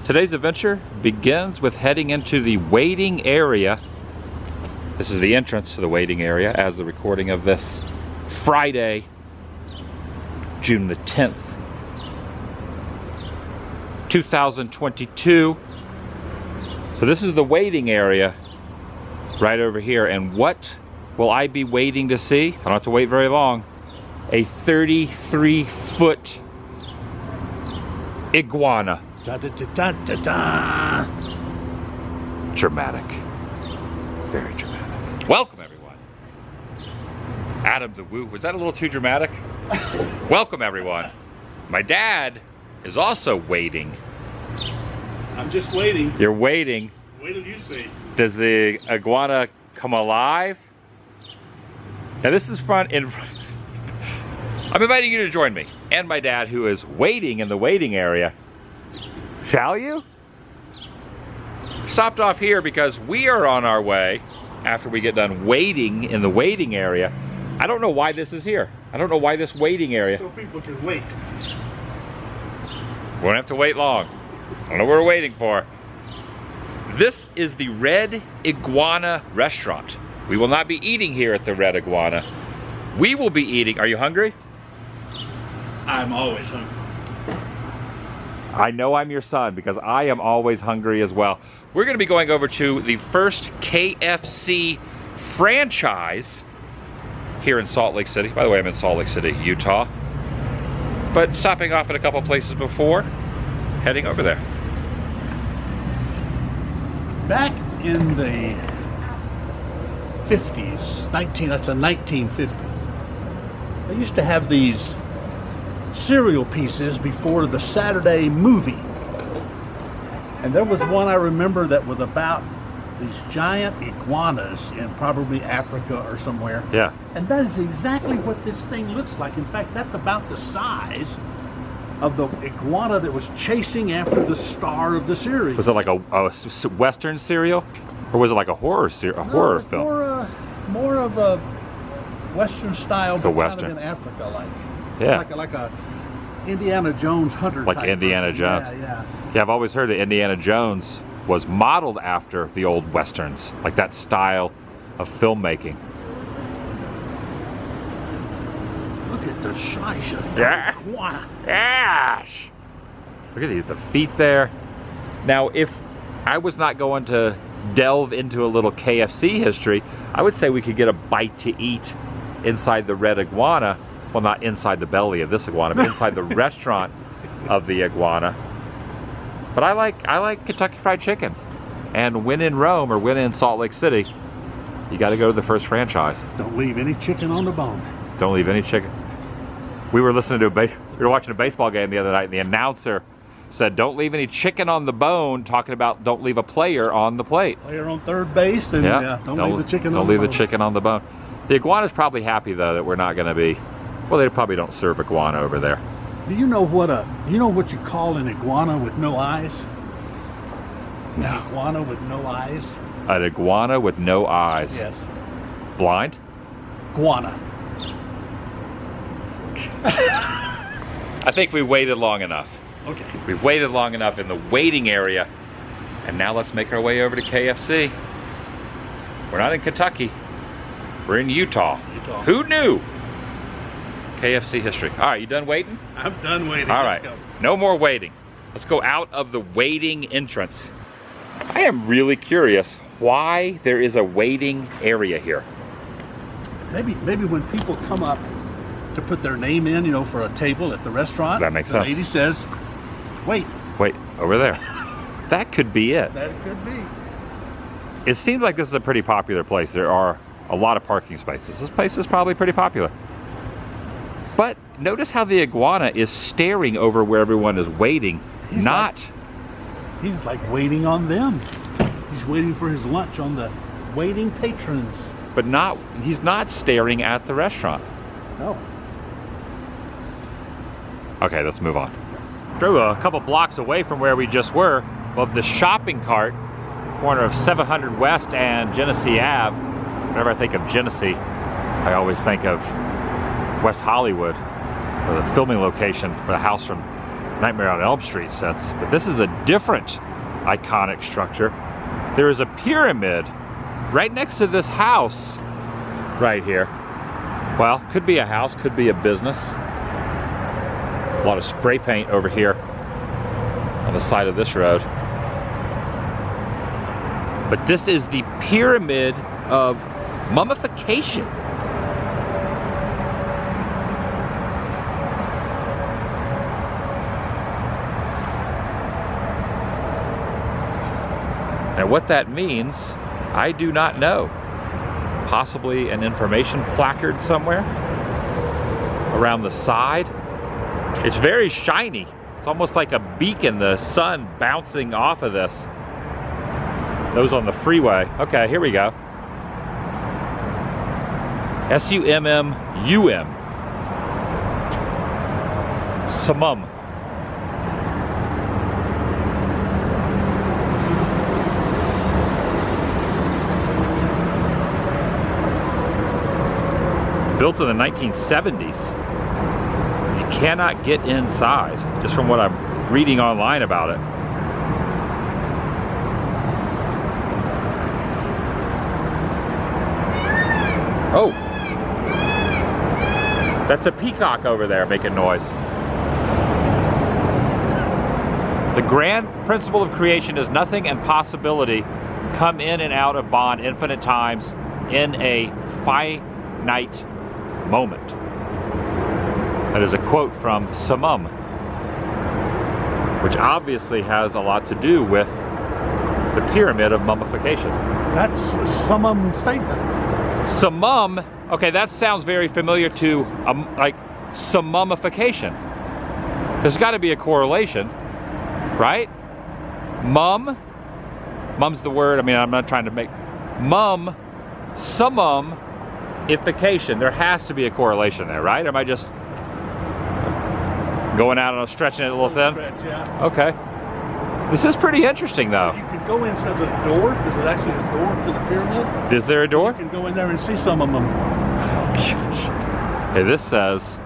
Today's adventure begins with heading into the waiting area. This is the entrance to the waiting area as the recording of this Friday, June the 10th, 2022. So this is the waiting area right over here. And what will I be waiting to see? I don't have to wait very long. A 33-foot iguana. Da, da, da, da, da, da. Dramatic. Very dramatic. Welcome, everyone. Adam the Woo. Was that a little too dramatic? Welcome, everyone. My dad is also waiting. I'm just waiting. You're waiting. Wait till you see. Does the iguana come alive? Now this is fun. I'm inviting you to join me and my dad, who is waiting in the waiting area. Shall you? Stopped off here because we are on our way after we get done waiting in the waiting area. I don't know why this is here. I don't know why this waiting area. So people can wait. We won't have to wait long. I don't know what we're waiting for. This is the Red Iguana restaurant. We will not be eating here at the Red Iguana. We will be eating. Are you hungry? I'm always hungry. I know I'm your son because I am always hungry as well. We're going to be going over to the first KFC franchise here in Salt Lake City. By the way, I'm in Salt Lake City, Utah. But stopping off at a couple places before heading over there. Back in the 50s, that's the 1950s, they used to have these cereal pieces before the Saturday movie. And there was one I remember that was about these giant iguanas in probably Africa or somewhere. Yeah. And that is exactly what this thing looks like. In fact, that's about the size of the iguana that was chasing after the star of the series. Was it like a Western cereal? Or was it like a horror horror film? More of a Western style, but Western. kind of in Africa, like. Yeah. It's like a Indiana Jones hunter Like type Indiana person. Jones. Yeah. Yeah, I've always heard that Indiana Jones was modeled after the old Westerns, like that style of filmmaking. Look at the size of Yeah. the iguana. Gosh! Look at the feet there. Now, if I was not going to delve into a little KFC history, I would say we could get a bite to eat inside the Red Iguana. Well, not inside the belly of this iguana, but inside the restaurant of the iguana. But I like Kentucky Fried Chicken. And when in Rome or when in Salt Lake City, you got to go to the first franchise. Don't leave any chicken on the bone. Don't leave any chicken. We were listening to we were watching a baseball game the other night, and the announcer said, "Don't leave any chicken on the bone," talking about don't leave a player on the plate. Player on third base, and don't leave the chicken on the bone. Don't leave the chicken on the bone. The iguana's probably happy though that we're not going to be. Well, they probably don't serve iguana over there. Do you know what you call an iguana with no eyes? No. An iguana with no eyes? An iguana with no eyes. Yes. Blind? Iguana. I think we waited long enough. Okay. We've waited long enough in the waiting area. And now let's make our way over to KFC. We're not in Kentucky. We're in Utah. Who knew? KFC history. All right, you done waiting? I'm done waiting. All right, Let's go. No more waiting. Let's go out of the waiting entrance. I am really curious why there is a waiting area here. Maybe when people come up to put their name in, for a table at the restaurant. That makes sense. The lady says, wait. Wait, over there. That could be it. That could be. It seems like this is a pretty popular place. There are a lot of parking spaces. This place is probably pretty popular. But notice how the iguana is staring over where everyone is waiting. He's like waiting on them. He's waiting for his lunch on the waiting patrons. But he's not staring at the restaurant. No. Okay, let's move on. Drove a couple blocks away from where we just were, above the shopping cart, corner of 700 West and Genesee Ave. Whenever I think of Genesee, I always think of West Hollywood, or the filming location for the house from Nightmare on Elm Street sets, but this is a different iconic structure. There is a pyramid right next to this house right here. Well, could be a house, could be a business. A lot of spray paint over here on the side of this road. But this is the pyramid of mummification. Now what that means, I do not know. Possibly an information placard somewhere around the side. It's very shiny. It's almost like a beacon, the sun bouncing off of this. Those on the freeway. Okay, here we go. S-U-M-M-U-M. Summum. Built in the 1970s. You cannot get inside, just from what I'm reading online about it. Oh, that's a peacock over there making noise. The grand principle of creation is nothing and possibility come in and out of bond infinite times in a finite moment. That is a quote from Summum, which obviously has a lot to do with the pyramid of mummification. That's a summum statement. Summum, okay, that sounds very familiar to like summumification. There's got to be a correlation, right? Mum's the word. I mean, I'm not trying to make summumification. There has to be a correlation there, right? Am I just going out and stretching it a little thin? Stretch, yeah. Okay. This is pretty interesting, though. You can go inside the door. Is it actually a door to the pyramid? Is there a door? You can go in there and see some of them. Hey, this says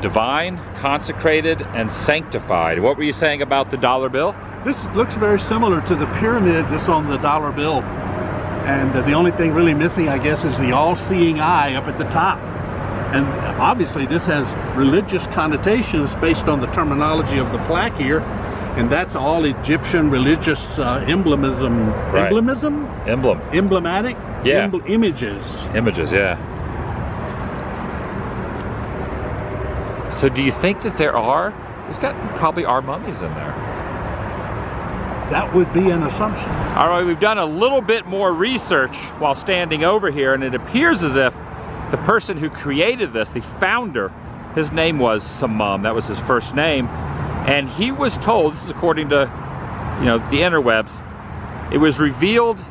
divine, consecrated, and sanctified. What were you saying about the dollar bill? This looks very similar to the pyramid that's on the dollar bill. And the only thing really missing, I guess, is the all-seeing eye up at the top. And obviously this has religious connotations based on the terminology of the plaque here. And that's all Egyptian religious emblemism. Right. Emblematic? Yeah. Images. Images, yeah. So do you think that there's got probably are mummies in there? That would be an assumption. All right, we've done a little bit more research while standing over here, and it appears as if the person who created this, the founder, his name was Summum. That was his first name. And he was told, this is according to, the interwebs, it was revealed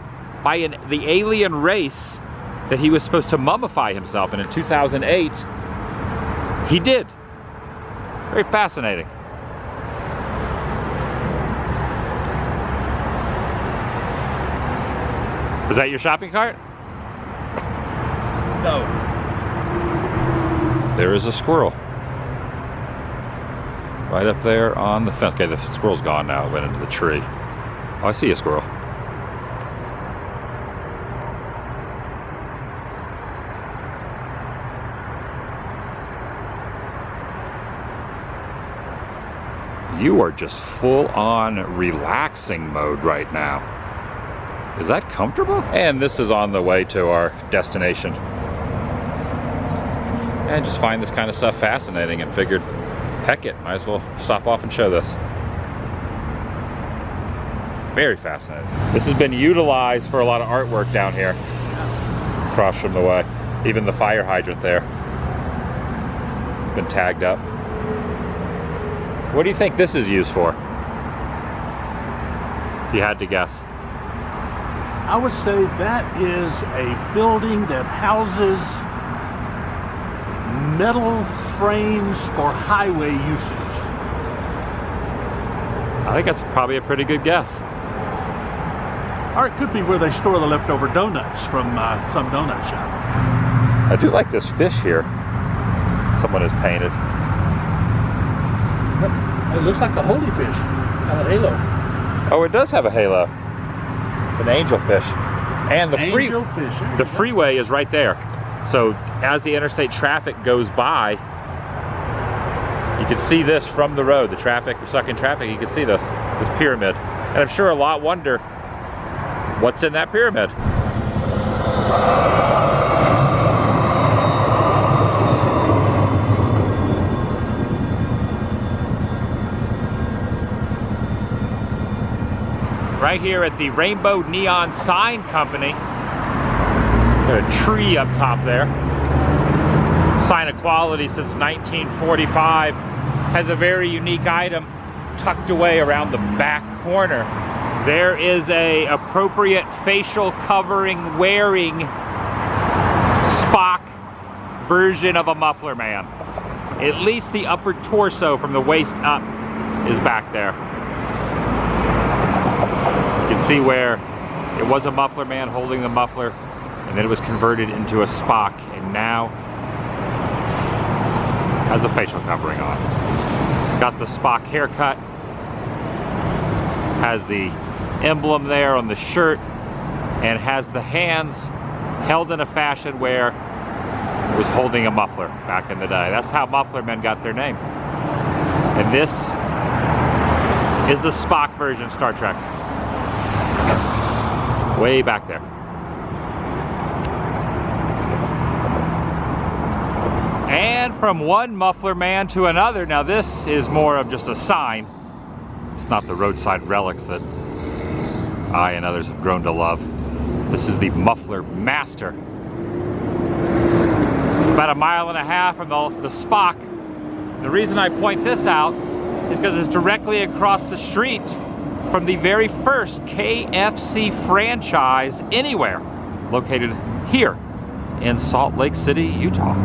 by the alien race that he was supposed to mummify himself. And in 2008, he did. Very fascinating. Is that your shopping cart? No. There is a squirrel. Right up there on the fence. Okay, the squirrel's gone now. It went into the tree. Oh, I see a squirrel. You are just full on relaxing mode right now. Is that comfortable? And this is on the way to our destination. And just find this kind of stuff fascinating and figured, heck it, might as well stop off and show this. Very fascinating. This has been utilized for a lot of artwork down here. Across from the way. Even the fire hydrant there. It's been tagged up. What do you think this is used for? If you had to guess. I would say that is a building that houses metal frames for highway usage. I think that's probably a pretty good guess. Or it could be where they store the leftover donuts from some donut shop. I do like this fish here. Someone has painted. It looks like a holy fish. Got a halo. Oh, it does have a halo. It's an angelfish. And the freeway is right there. So as the interstate traffic goes by, you can see this from the road. The traffic, sucking traffic, you can see this pyramid. And I'm sure a lot wonder, what's in that pyramid? Right here at the Rainbow Neon Sign Company. Got a tree up top there. Sign of quality since 1945. Has a very unique item tucked away around the back corner. There is a appropriate facial covering wearing Spock version of a Muffler Man. At least the upper torso from the waist up is back there. You can see where it was a Muffler Man holding the muffler, and then it was converted into a Spock, and now has a facial covering on. Got the Spock haircut, has the emblem there on the shirt, and has the hands held in a fashion where it was holding a muffler back in the day. That's how Muffler Men got their name. And this is the Spock version of Star Trek. Way back there. And from one Muffler Man to another, now this is more of just a sign. It's not the roadside relics that I and others have grown to love. This is the Muffler Master. About 1.5 miles from the Spock. The reason I point this out is because it's directly across the street from the very first KFC franchise anywhere, located here in Salt Lake City, Utah.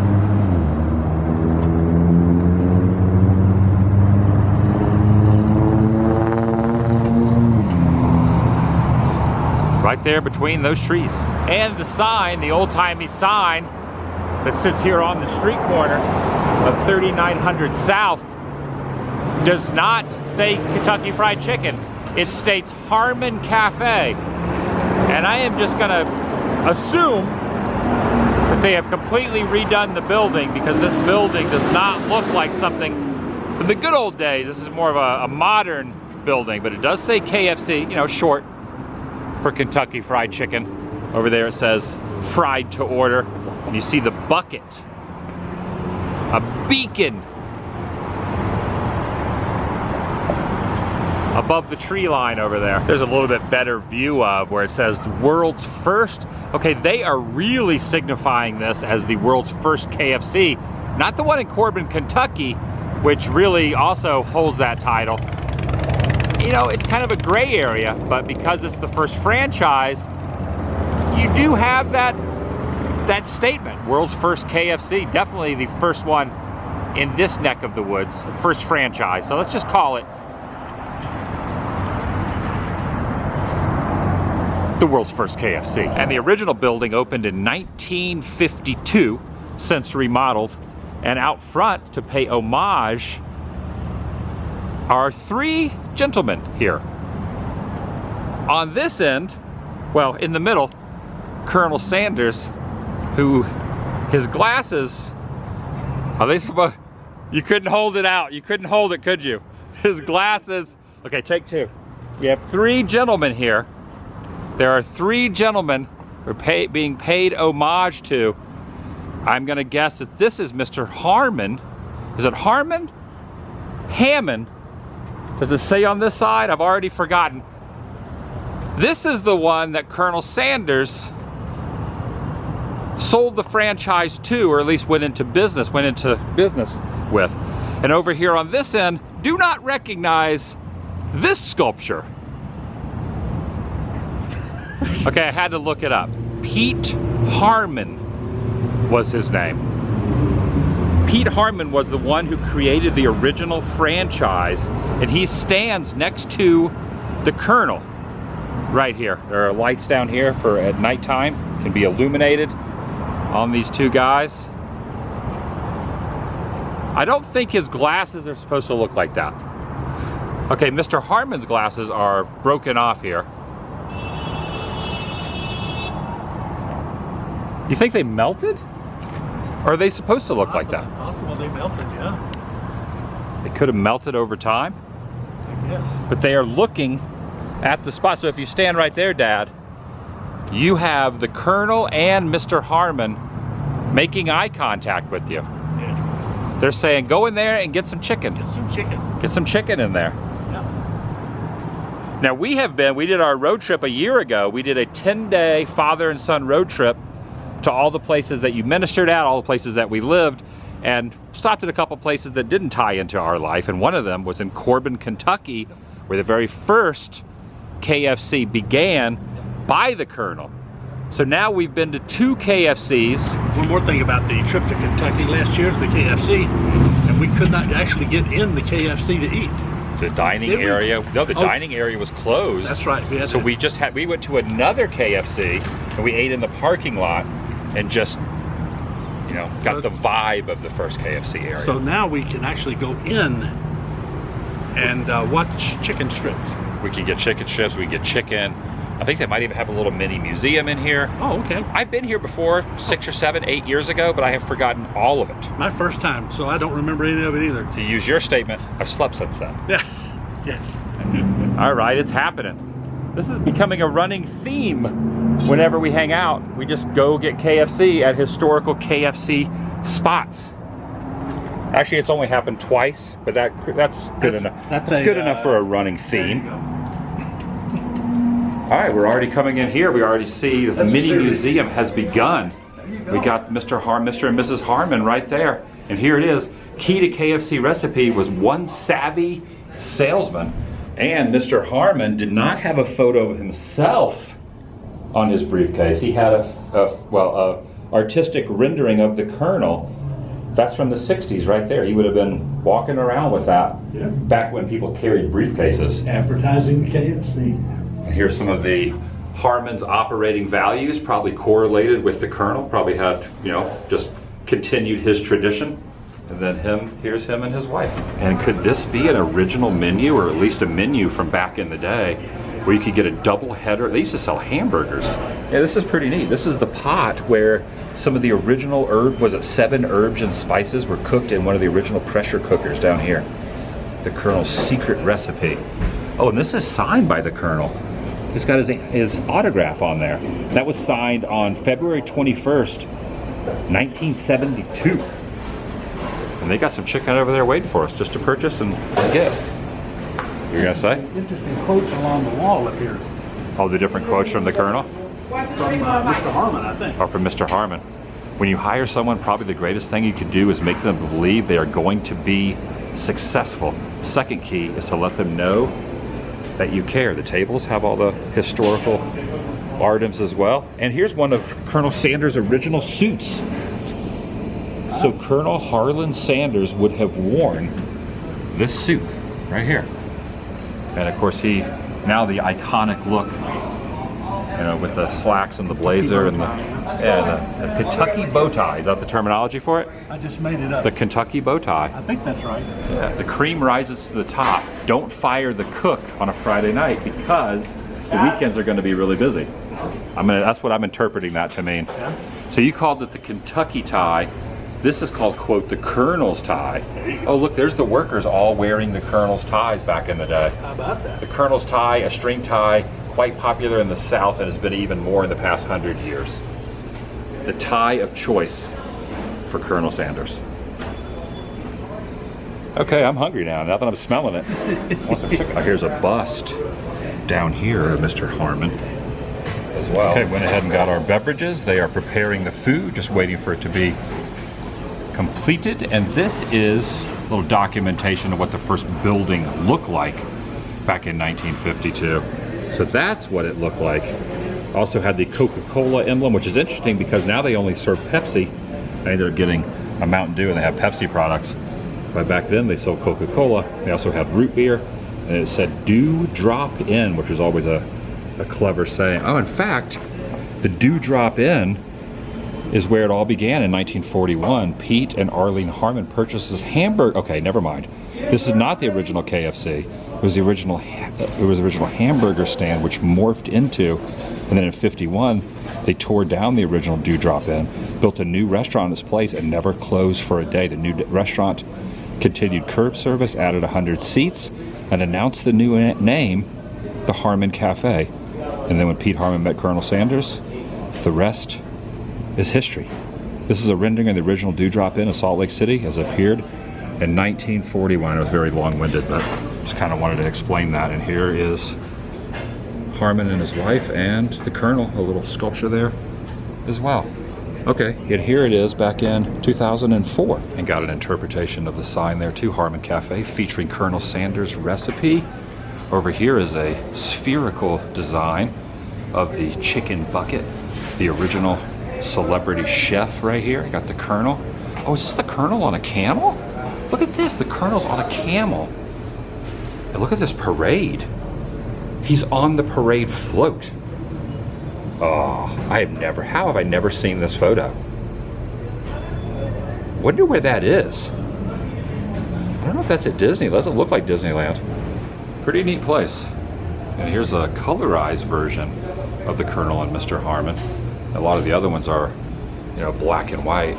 Right there between those trees. And the sign, the old-timey sign that sits here on the street corner of 3900 South does not say Kentucky Fried Chicken. It states Harman Cafe. And I am just gonna assume that they have completely redone the building, because this building does not look like something from the good old days. This is more of a modern building, but it does say KFC, you know, short for Kentucky Fried Chicken. Over there it says fried to order. And you see the bucket, a beacon above the tree line over there. There's a little bit better view of where it says the world's first. Okay, they are really signifying this as the world's first KFC, not the one in Corbin, Kentucky, which really also holds that title. You know, it's kind of a gray area, but because it's the first franchise, you do have that statement, world's first KFC, definitely the first one in this neck of the woods, first franchise. So let's just call it the world's first KFC. And the original building opened in 1952, since remodeled. And out front, to pay homage, are 3 gentlemen here. On this end, well, in the middle, Colonel Sanders, who his glasses, are they supposed, you couldn't hold it out. You couldn't hold it, could you? His glasses, okay, take 2. We have 3 gentlemen here. There are 3 gentlemen who are being paid homage to. I'm gonna guess that this is Mr. Harman. Is it Harman? Hammond. Does it say on this side? I've already forgotten. This is the one that Colonel Sanders sold the franchise to, or at least went into business with. And over here on this end, do not recognize this sculpture. Okay, I had to look it up. Pete Harman was his name. Pete Harman was the one who created the original franchise, and he stands next to the Colonel right here. There are lights down here for at nighttime, can be illuminated on these 2 guys. I don't think his glasses are supposed to look like that. Okay, Mr. Harman's glasses are broken off here. You think they melted? Or are they supposed to look like that? Possible they melted, yeah. They could have melted over time. I guess. But they are looking at the spot. So if you stand right there, Dad, you have the Colonel and Mr. Harman making eye contact with you. Yes. They're saying, go in there and get some chicken. Get some chicken. Get some chicken in there. Yeah. Now we did our road trip a year ago. We did a 10-day father and son road trip to all the places that you ministered at, all the places that we lived, and stopped at a couple places that didn't tie into our life. And one of them was in Corbin, Kentucky, where the very first KFC began by the Colonel. So now we've been to 2 KFCs. One more thing about the trip to Kentucky last year to the KFC, and we could not actually get in the KFC to eat. The dining area, no, the dining area was closed. That's right. So we went to another KFC and we ate in the parking lot and just, you know, got the vibe of the first KFC area. So now we can actually go in and watch chicken strips. We can get chicken strips, we can get chicken. I think they might even have a little mini museum in here. Oh, okay. I've been here before 6 or 7, 8 years ago, but I have forgotten all of it. My first time, so I don't remember any of it either. To use your statement, I've slept since then. Yeah. Yes. All right, it's happening. This is becoming a running theme. Whenever we hang out, we just go get KFC at historical KFC spots. Actually, it's only happened twice, but that's good enough. That's good enough for a running theme. All right, we're already coming in here. We already see the mini museum has begun. We got Mr. and Mrs. Harman right there. And here it is. Key to KFC recipe was one savvy salesman. And Mr. Harman did not have a photo of himself on his briefcase. He had a artistic rendering of the Colonel. That's from the 60s right there. He would have been walking around with that back when people carried briefcases. Advertising KFC. And here's some of the Harman's operating values, probably correlated with the Colonel, probably had, you know, just continued his tradition. And then here's him and his wife. And could this be an original menu, or at least a menu from back in the day, where you could get a double header? They used to sell hamburgers. Yeah, this is pretty neat. This is the pot where some of the original 7 herbs and spices were cooked in one of the original pressure cookers down here. The Colonel's secret recipe. Oh, and this is signed by the Colonel. It's got his autograph on there. That was signed on February 21st, 1972. And they got some chicken over there waiting for us just to purchase and get. You're gonna say? Interesting quotes along the wall up here. Oh, the different quotes from the Colonel? From Mr. Harman, I think. Or from Mr. Harman. When you hire someone, probably the greatest thing you could do is make them believe they are going to be successful. Second key is to let them know that you care. The tables have all the historical items as well. And here's one of Colonel Sanders' original suits. So Colonel Harlan Sanders would have worn this suit right here. And of course now the iconic look, you know, with the slacks and the blazer and the Kentucky bow tie. Is that the terminology for it? I just made it up. The Kentucky bow tie. I think that's right. Yeah, the cream rises to the top. Don't fire the cook on a Friday night because the weekends are going to be really busy. That's what I'm interpreting that to mean. Yeah. So you called it the Kentucky tie. This is called, quote, the Colonel's tie. Oh, look, there's the workers all wearing the Colonel's ties back in the day. How about that? The Colonel's tie, a string tie, quite popular in the South and has been even more in the past 100 years. The tie of choice for Colonel Sanders. Okay, I'm hungry now that I'm smelling it. I want some chicken. Oh, here's a bust down here of Mr. Harman as well. Okay, went ahead and got our beverages. They are preparing the food, just waiting for it to be completed. And this is a little documentation of what the first building looked like back in 1952. So that's what it looked like. Also had the Coca-Cola emblem, which is interesting because now they only serve Pepsi. I ended up getting a Mountain Dew and they have Pepsi products. But back then they sold Coca-Cola. They also had root beer. And it said "Dew Drop In," which was always a clever saying. Oh, in fact, the Dew Drop In is where it all began in 1941. Pete and Arlene Harman purchased this hamburger. Okay, never mind. This is not the original KFC. was the original hamburger stand, which morphed into, and then in '51 they tore down the original Dewdrop Inn, built a new restaurant in this place, and never closed for a day. The new restaurant continued curb service, added 100 seats, and announced the new name, the Harman Cafe. And then when Pete Harman met Colonel Sanders, the rest is history. This is a rendering of the original Dewdrop Inn in Salt Lake City as it appeared in 1941. It was very long-winded, but just kind of wanted to explain that. And here is Harman and his wife and the Colonel, a little sculpture there as well. Okay, and here it is back in 2004, and got an interpretation of the sign there too, Harman Cafe, featuring Colonel Sanders' recipe. Over here is a spherical design of the chicken bucket, the original celebrity chef right here. You got the Colonel. Oh, is this the Colonel on a camel? Look at this, the Colonel's on a camel. And look at this parade. He's on the parade float. Oh, how have I never seen this photo? Wonder where that is. I don't know if that's at Disney. It doesn't look like Disneyland. Pretty neat place. And here's a colorized version of the Colonel and Mr. Harman. A lot of the other ones are, you know, black and white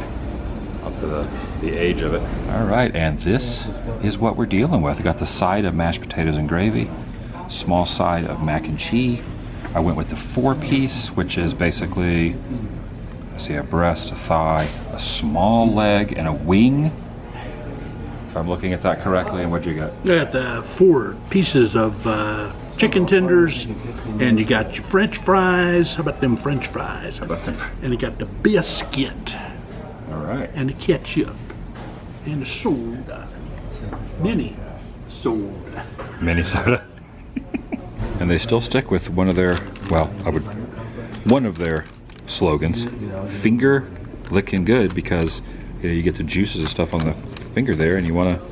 up to the age of it. All right, and this is what we're dealing with. I got the side of mashed potatoes and gravy, small side of mac and cheese. I went with the 4-piece, which is basically, I see a breast, a thigh, a small leg, and a wing. If I'm looking at that correctly, and what'd you get? I got the 4 pieces of chicken tenders, and you got your French fries. How about them French fries? How about them? And you got the biscuit. All right. And the ketchup. And the soda. Mini soda. Mini soda. And they still stick with one of their, one of their slogans, finger licking good, because you get the juices and stuff on the finger there, and you want to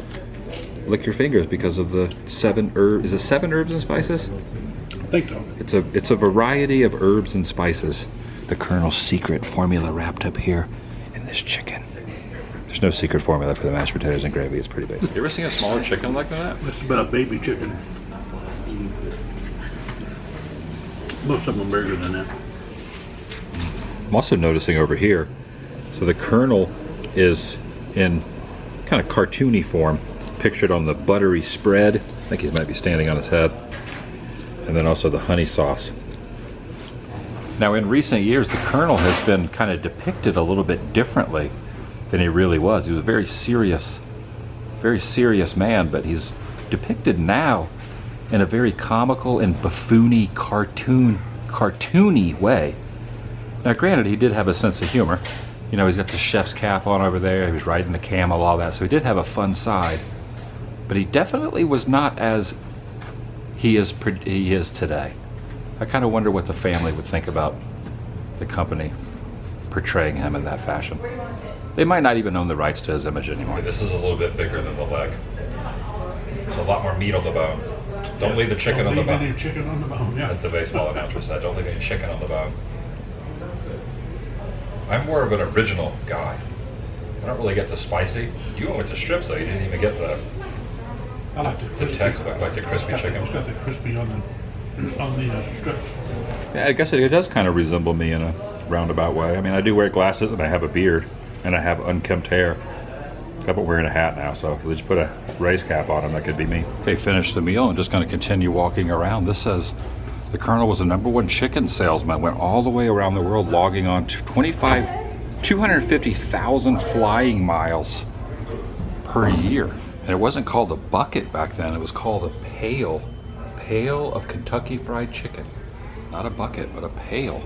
lick your fingers because of the 7 herbs. Is it 7 herbs and spices? I think so. It's a variety of herbs and spices. The Colonel's secret formula wrapped up here in this chicken. There's no secret formula for the mashed potatoes and gravy. It's pretty basic. You ever seen a smaller chicken like that? It's about a baby chicken. Most of them are bigger than that. I'm also noticing over here, so the Colonel is in kind of cartoony form, pictured on the buttery spread. I think he might be standing on his head. And then also the honey sauce. Now in recent years, the Colonel has been kind of depicted a little bit differently than he really was. He was a very serious man, but he's depicted now in a very comical and buffoony cartoony way. Now granted, he did have a sense of humor. You know, he's got the chef's cap on over there, he was riding the camel, all that, so he did have a fun side. But he definitely was not as he is today. I kind of wonder what the family would think about the company portraying him in that fashion. They might not even own the rights to his image anymore. This is a little bit bigger than the leg. There's a lot more meat on the bone. Don't leave the chicken on the bone. Any chicken on the bone, yeah. As the baseball announcer said, don't leave any chicken on the bone. I'm more of an original guy. I don't really get the spicy. You went with the strips though, you didn't even get the I like the textbook, like the crispy chicken. It's got the crispy on the strips. Yeah, I guess it does kind of resemble me in a roundabout way. I mean, I do wear glasses and I have a beard and I have unkempt hair. Except I'm wearing a hat now, so if they just put a race cap on him, that could be me. Okay, finished the meal and just going to continue walking around. This says the Colonel was the #1 chicken salesman, went all the way around the world, logging on 250,000 flying miles per year. And it wasn't called a bucket back then, it was called a pail. Pail of Kentucky Fried Chicken. Not a bucket, but a pail.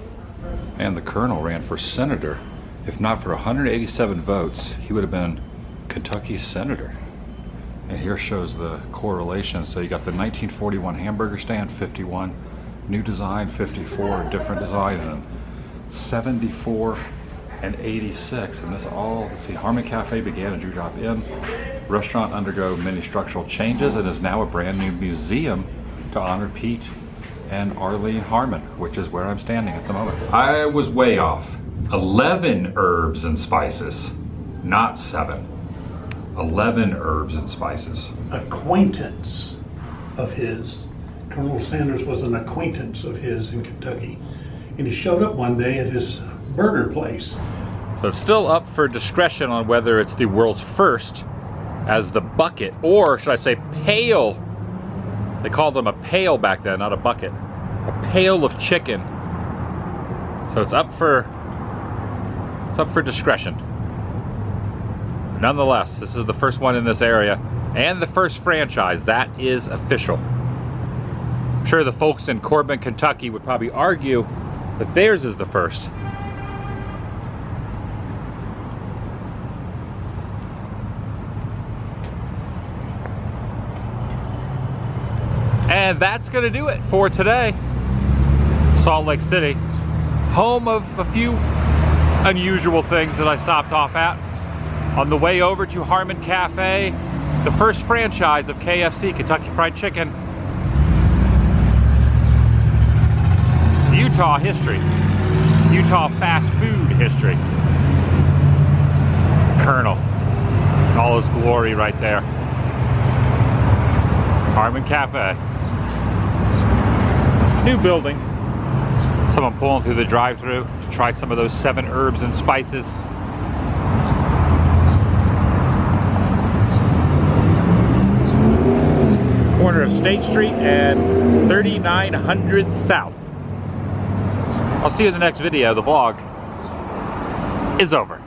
And the Colonel ran for senator. If not for 187 votes, he would have been Kentucky's senator. And here shows the correlation. So you got the 1941 hamburger stand, 51, new design, 54, different design, and 74 and 86. And this all, let's see, Harman Cafe began in Dewdrop Inn. Restaurant undergo many structural changes and is now a brand new museum to honor Pete and Arlene Harman, which is where I'm standing at the moment. I was way off. 11 herbs and spices, not 7. 11 herbs and spices. Acquaintance of his. Colonel Sanders was an acquaintance of his in Kentucky. And he showed up one day at his burger place. So it's still up for discretion on whether it's the world's first as the bucket, or should I say pail. They called them a pail back then, not a bucket. A pail of chicken. So it's up for discretion. Nonetheless, this is the first one in this area and the first franchise. That is official. I'm sure the folks in Corbin, Kentucky would probably argue that theirs is the first. And that's gonna do it for today. Salt Lake City, home of a few unusual things that I stopped off at. On the way over to Harman Cafe, the first franchise of KFC, Kentucky Fried Chicken. Utah history. Utah fast food history. Colonel, in all his glory right there. Harman Cafe. New building. Someone pulling through the drive-thru to try some of those 7 herbs and spices. Corner of State Street and 3900 South. I'll see you in the next video. The vlog is over.